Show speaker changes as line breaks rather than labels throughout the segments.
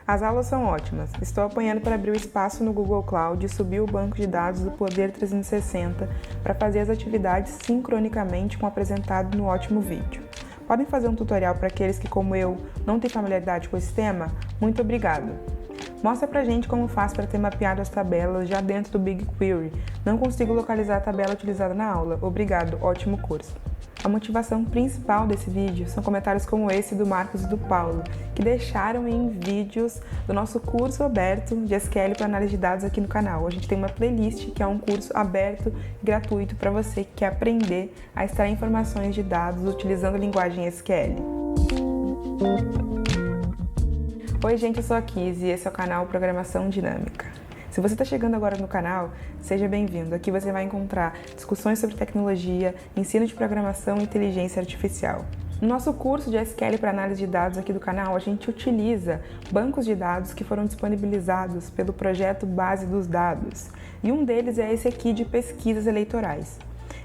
As aulas são ótimas. Estou apanhando para abrir o espaço no Google Cloud e subir o banco de dados do Poder 360 para fazer as atividades sincronicamente com o apresentado no ótimo vídeo. Podem fazer um tutorial para aqueles que, como eu, não têm familiaridade com o sistema? Muito obrigado! Mostra pra gente como faz para ter mapeado as tabelas já dentro do BigQuery. Não consigo localizar a tabela utilizada na aula. Obrigado, ótimo curso! A motivação principal desse vídeo são comentários como esse do Marcos e do Paulo, que deixaram em vídeos do nosso curso aberto de SQL para análise de dados aqui no canal. A gente tem uma playlist que é um curso aberto e gratuito para você que quer aprender a extrair informações de dados utilizando a linguagem SQL. Oi gente, eu sou a Kizzy e esse é o canal Programação Dinâmica. Se você está chegando agora no canal, seja bem-vindo. Aqui você vai encontrar discussões sobre tecnologia, ensino de programação e inteligência artificial. No nosso curso de SQL para análise de dados aqui do canal, a gente utiliza bancos de dados que foram disponibilizados pelo projeto Base dos Dados. E um deles é esse aqui de pesquisas eleitorais.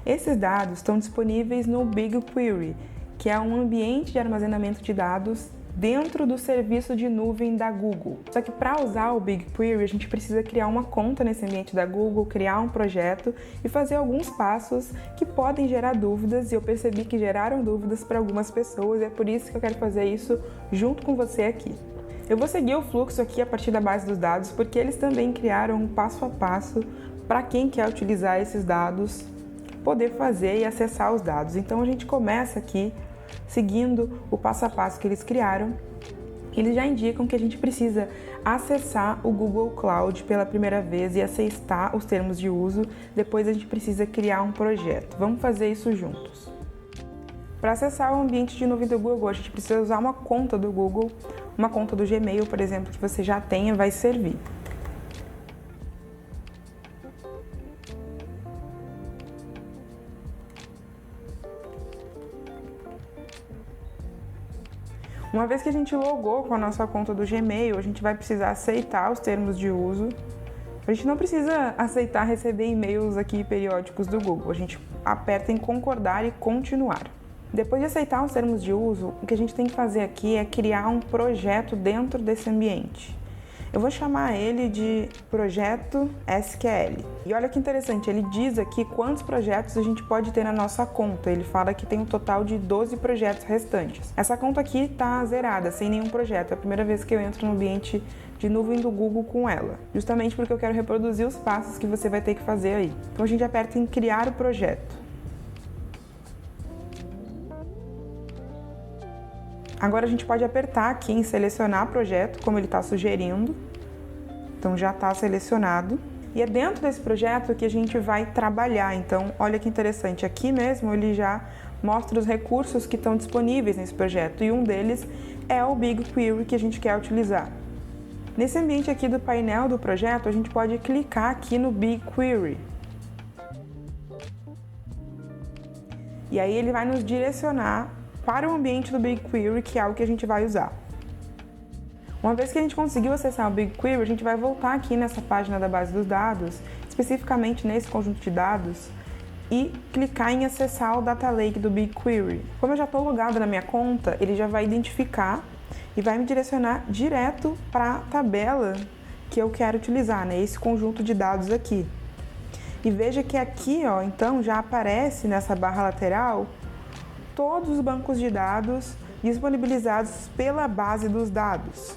Esses dados estão disponíveis no BigQuery, que é um ambiente de armazenamento de dados dentro do serviço de nuvem da Google. Só que para usar o BigQuery, a gente precisa criar uma conta nesse ambiente da Google, criar um projeto e fazer alguns passos que podem gerar dúvidas, e eu percebi que geraram dúvidas para algumas pessoas, e é por isso que eu quero fazer isso junto com você aqui. Eu vou seguir o fluxo aqui a partir da base dos dados, porque eles também criaram um passo a passo para quem quer utilizar esses dados, poder fazer e acessar os dados. Então a gente começa aqui seguindo o passo a passo que eles criaram. Eles já indicam que a gente precisa acessar o Google Cloud pela primeira vez e aceitar os termos de uso. Depois a gente precisa criar um projeto. Vamos fazer isso juntos. Para acessar o ambiente de nuvem do Google, a gente precisa usar uma conta do Google, uma conta do Gmail, por exemplo, que você já tenha, vai servir. Uma vez que a gente logou com a nossa conta do Gmail, a gente vai precisar aceitar os termos de uso. A gente não precisa aceitar receber e-mails aqui periódicos do Google. A gente aperta em concordar e continuar. Depois de aceitar os termos de uso, o que a gente tem que fazer aqui é criar um projeto dentro desse ambiente. Eu vou chamar ele de Projeto SQL. E olha que interessante, ele diz aqui quantos projetos a gente pode ter na nossa conta. Ele fala que tem um total de 12 projetos restantes. Essa conta aqui está zerada, sem nenhum projeto. É a primeira vez que eu entro no ambiente de nuvem do Google com ela. Justamente porque eu quero reproduzir os passos que você vai ter que fazer aí. Então a gente aperta em criar o projeto. Agora a gente pode apertar aqui em selecionar projeto, como ele está sugerindo. Então já está selecionado. E é dentro desse projeto que a gente vai trabalhar. Então olha que interessante, aqui mesmo ele já mostra os recursos que estão disponíveis nesse projeto. E um deles é o BigQuery que a gente quer utilizar. Nesse ambiente aqui do painel do projeto, a gente pode clicar aqui no BigQuery. E aí ele vai nos direcionar para o ambiente do BigQuery, que é o que a gente vai usar. Uma vez que a gente conseguiu acessar o BigQuery, a gente vai voltar aqui nessa página da base dos dados, especificamente nesse conjunto de dados, e clicar em acessar o Data Lake do BigQuery. Como eu já estou logada na minha conta, ele já vai identificar e vai me direcionar direto para a tabela que eu quero utilizar, né? Esse conjunto de dados aqui. E veja que aqui, ó, então já aparece nessa barra lateral todos os bancos de dados disponibilizados pela base dos dados.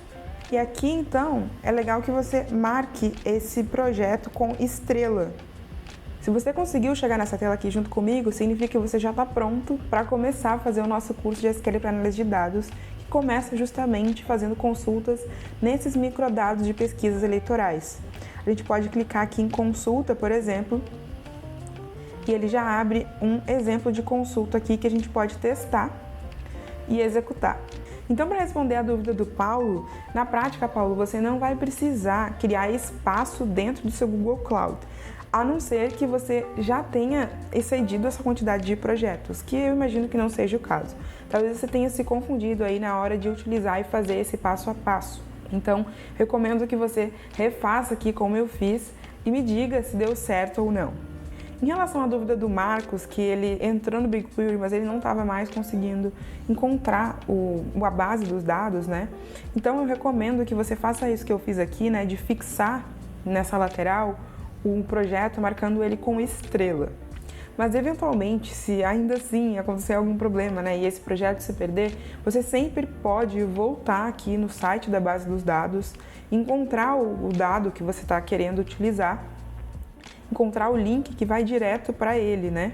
E aqui, então, é legal que você marque esse projeto com estrela. Se você conseguiu chegar nessa tela aqui junto comigo, significa que você já está pronto para começar a fazer o nosso curso de SQL para análise de dados, que começa justamente fazendo consultas nesses microdados de pesquisas eleitorais. A gente pode clicar aqui em consulta, por exemplo, e ele já abre um exemplo de consulta aqui que a gente pode testar e executar. Então, para responder a dúvida do Paulo, na prática, Paulo, você não vai precisar criar espaço dentro do seu Google Cloud, a não ser que você já tenha excedido essa quantidade de projetos, que eu imagino que não seja o caso. Talvez você tenha se confundido aí na hora de utilizar e fazer esse passo a passo. Então, recomendo que você refaça aqui como eu fiz e me diga se deu certo ou não. Em relação à dúvida do Marcos, que ele entrou no BigQuery, mas ele não estava mais conseguindo encontrar a base dos dados, né? Então eu recomendo que você faça isso que eu fiz aqui, né? De fixar nessa lateral o projeto marcando ele com estrela. Mas eventualmente, se ainda assim acontecer algum problema, né, e esse projeto se perder, você sempre pode voltar aqui no site da base dos dados, encontrar o dado que você está querendo utilizar, encontrar o link que vai direto para ele, né?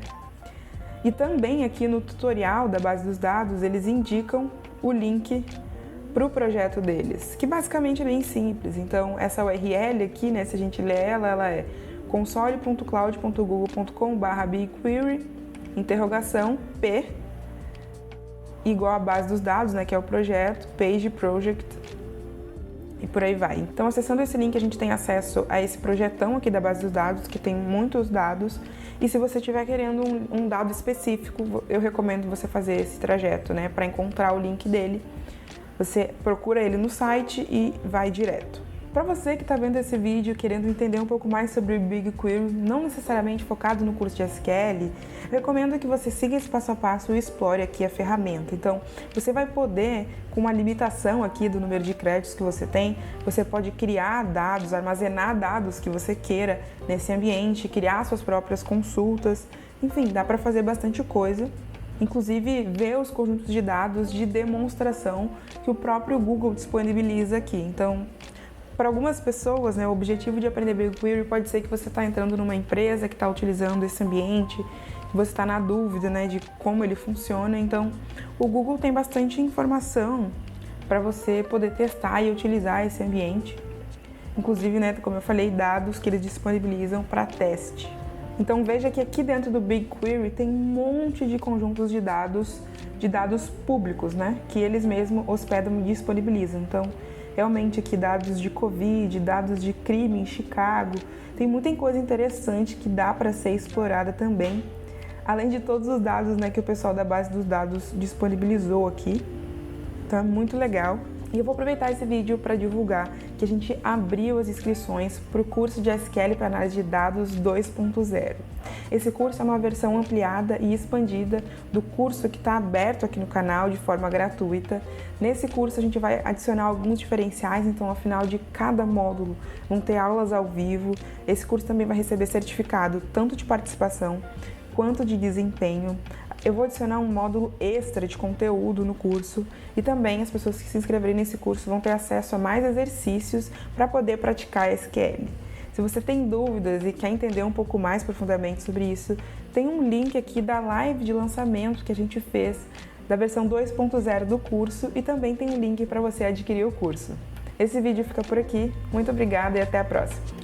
E também aqui no tutorial da base dos dados, eles indicam o link para o projeto deles, que basicamente é bem simples. Então, essa URL aqui, né, se a gente ler ela é console.cloud.google.com/bigquery, interrogação, P, igual a base dos dados, né, que é o projeto, page project, e por aí vai. Então, acessando esse link, a gente tem acesso a esse projetão aqui da base dos dados, que tem muitos dados, e se você estiver querendo um dado específico, eu recomendo você fazer esse trajeto, né, para encontrar o link dele. Você procura ele no site e vai direto. Para você que está vendo esse vídeo querendo entender um pouco mais sobre o BigQuery, não necessariamente focado no curso de SQL, eu recomendo que você siga esse passo a passo e explore aqui a ferramenta. Então, você vai poder, com uma limitação aqui do número de créditos que você tem, você pode criar dados, armazenar dados que você queira nesse ambiente, criar suas próprias consultas, enfim, dá para fazer bastante coisa. Inclusive, ver os conjuntos de dados de demonstração que o próprio Google disponibiliza aqui. Então, para algumas pessoas, né, o objetivo de aprender BigQuery pode ser que você está entrando numa empresa que está utilizando esse ambiente, que você está na dúvida, né, de como ele funciona. Então, o Google tem bastante informação para você poder testar e utilizar esse ambiente. Inclusive, né, como eu falei, dados que eles disponibilizam para teste. Então, veja que aqui dentro do BigQuery tem um monte de conjuntos de dados públicos, né, que eles mesmos hospedam e disponibilizam. Então, realmente aqui dados de Covid, dados de crime em Chicago, tem muita coisa interessante que dá para ser explorada também, além de todos os dados, né, que o pessoal da base dos dados disponibilizou aqui. Então é muito legal. E eu vou aproveitar esse vídeo para divulgar que a gente abriu as inscrições para o curso de SQL para análise de dados 2.0. Esse curso é uma versão ampliada e expandida do curso que está aberto aqui no canal de forma gratuita. Nesse curso a gente vai adicionar alguns diferenciais, então ao final de cada módulo vão ter aulas ao vivo. Esse curso também vai receber certificado tanto de participação quanto de desempenho. Eu vou adicionar um módulo extra de conteúdo no curso e também as pessoas que se inscreverem nesse curso vão ter acesso a mais exercícios para poder praticar SQL. Se você tem dúvidas e quer entender um pouco mais profundamente sobre isso, tem um link aqui da live de lançamento que a gente fez da versão 2.0 do curso e também tem um link para você adquirir o curso. Esse vídeo fica por aqui, muito obrigada e até a próxima!